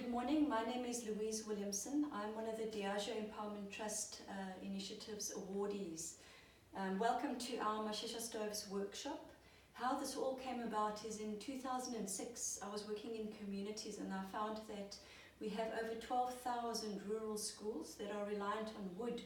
Good morning, my name is Louise Williamson. I'm one of the Diageo Empowerment Trust Initiatives awardees. Welcome to our Mashesha Stoves workshop. How this all came about is in 2006 I was working in communities and I found that we have over 12,000 rural schools that are reliant on wood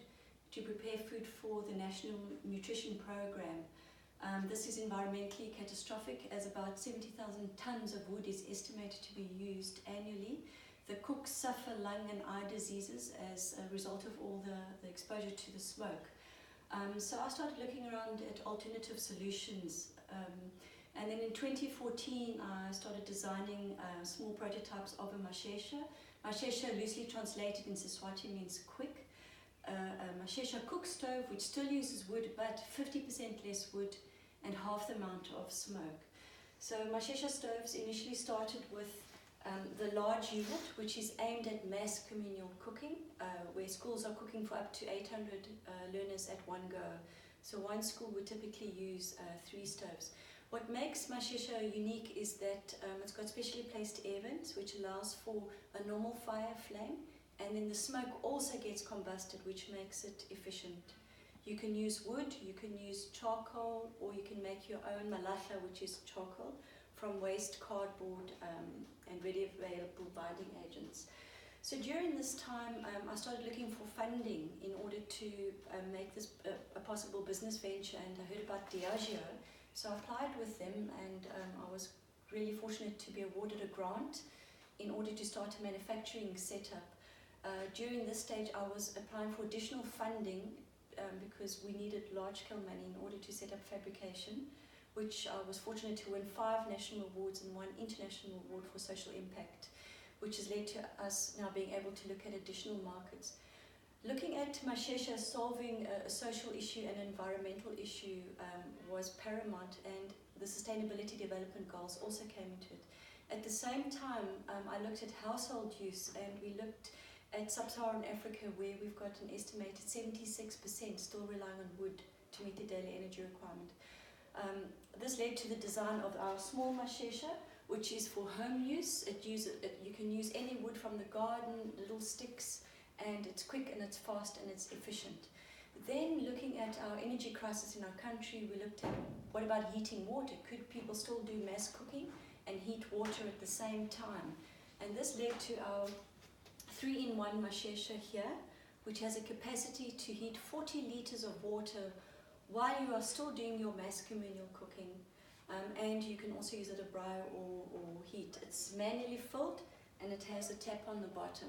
to prepare food for the National Nutrition Program. This is environmentally catastrophic as about 70,000 tons of wood is estimated to be used annually. The cooks suffer lung and eye diseases as a result of all the exposure to the smoke. So I started looking around at alternative solutions, and then in 2014 I started designing small prototypes of a Mashesha. Mashesha, loosely translated in Siswati, means quick. A Mashesha cook stove which still uses wood but 50% less wood and half the amount of smoke. So Mashesha stoves initially started with the large unit, which is aimed at mass communal cooking, where schools are cooking for up to 800 learners at one go. So one school would typically use 3 stoves. What makes Mashesha unique is that it's got specially placed air vents, which allows for a normal fire flame, and then the smoke also gets combusted, which makes it efficient. You can use wood, you can use charcoal, or you can make your own malahla, which is charcoal, from waste cardboard and ready available binding agents. So during this time, I started looking for funding in order to make this a possible business venture, and I heard about Diageo. So I applied with them, and I was really fortunate to be awarded a grant in order to start a manufacturing setup. During this stage, I was applying for additional funding because we needed large-scale money in order to set up fabrication, which I was fortunate to win 5 national awards and 1 international award for social impact, which has led to us now being able to look at additional markets. Looking at Mashesha, solving a social issue and an environmental issue was paramount, and the sustainability development goals also came into it. At the same time, I looked at household use, and we looked at sub-Saharan Africa, where we've got an estimated 76% still relying on wood to meet the daily energy requirement. This led to the design of our small Mashesha, which is for home use. You can use any wood from the garden, little sticks, and it's quick and it's fast and it's efficient. Then, looking at our energy crisis in our country, we looked at what about heating water? Could people still do mass cooking and heat water at the same time? And this led to our 3-in-1 Mashesha here, which has a capacity to heat 40 liters of water while you are still doing your mass communal cooking, and you can also use it to braai or heat. It's manually filled and it has a tap on the bottom.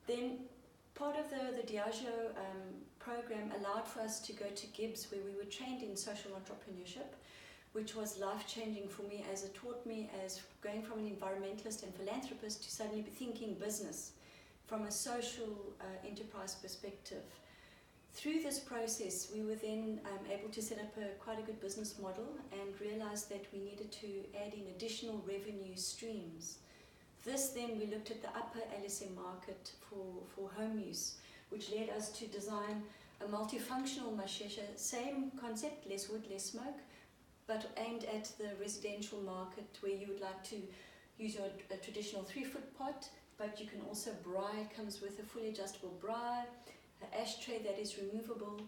Then part of the Diageo program allowed for us to go to Gibbs, where we were trained in social entrepreneurship, which was life-changing for me, as it taught me, as going from an environmentalist and philanthropist to suddenly thinking business from a social enterprise perspective. Through this process, we were then able to set up quite a good business model and realized that we needed to add in additional revenue streams. This then, we looked at the upper LSM market for home use, which led us to design a multifunctional Mashesha, same concept, less wood, less smoke, but aimed at the residential market, where you would like to use your traditional 3-foot pot, but you can also braai. It comes with a fully adjustable braai, an ashtray that is removable,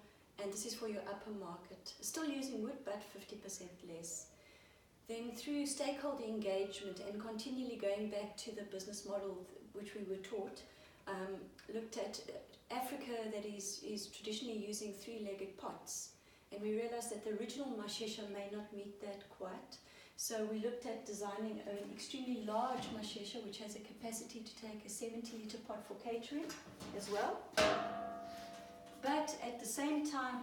and this is for your upper market. Still using wood, but 50% less. Then, through stakeholder engagement and continually going back to the business model which we were taught, looked at Africa that is traditionally using 3-legged pots. And we realized that the original Mashesha may not meet that quite. So we looked at designing an extremely large Mashesha, which has a capacity to take a 70-liter pot for catering as well. But at the same time,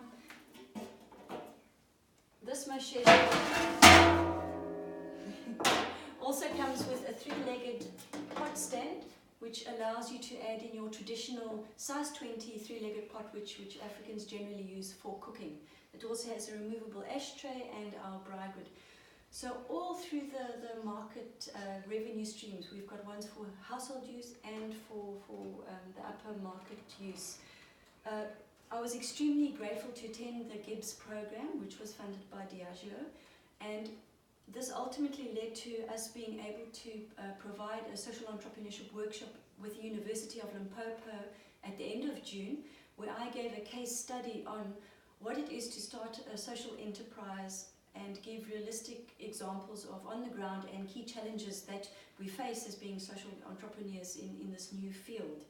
this Mashesha also comes with a 3-legged pot stand, which allows you to add in your traditional size 20 3-legged pot, which Africans generally use for cooking. It also has a removable ashtray and our braai grid. So all through the market revenue streams, we've got ones for household use and for the upper market use. I was extremely grateful to attend the Gibbs program, which was funded by Diageo, and this ultimately led to us being able to provide a social entrepreneurship workshop with the University of Limpopo at the end of June, where I gave a case study on what it is to start a social enterprise and give realistic examples of on-the-ground and key challenges that we face as being social entrepreneurs in this new field.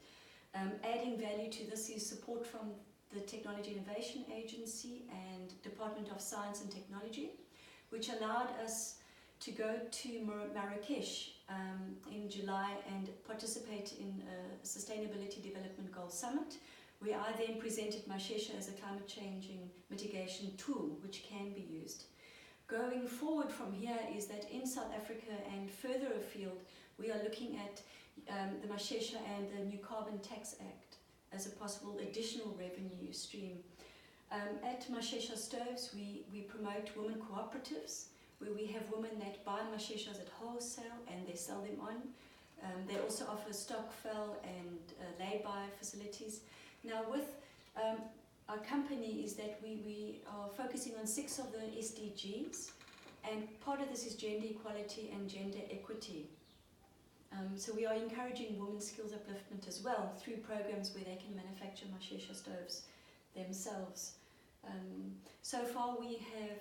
Adding value to this is support from the Technology Innovation Agency and Department of Science and Technology, which allowed us to go to Marrakesh in July and participate in a Sustainability Development Goals Summit, where I then presented Mashesha as a climate changing mitigation tool which can be used. Going forward from here is that in South Africa and further afield, we are looking at the Mashesha and the New Carbon Tax Act as a possible additional revenue stream. At Mashesha Stoves, we promote women cooperatives, where we have women that buy Masheshas at wholesale and they sell them on. They also offer stock fill and lay-by facilities. Now with our company is that we are focusing on 6 of the SDGs, and part of this is gender equality and gender equity. So we are encouraging women's skills upliftment as well through programs where they can manufacture Mashesha stoves themselves. So far we have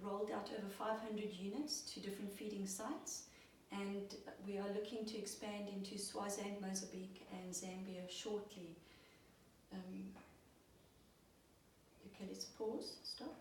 rolled out over 500 units to different feeding sites, and we are looking to expand into Swaziland, Mozambique and Zambia shortly. Okay, let's pause, stop.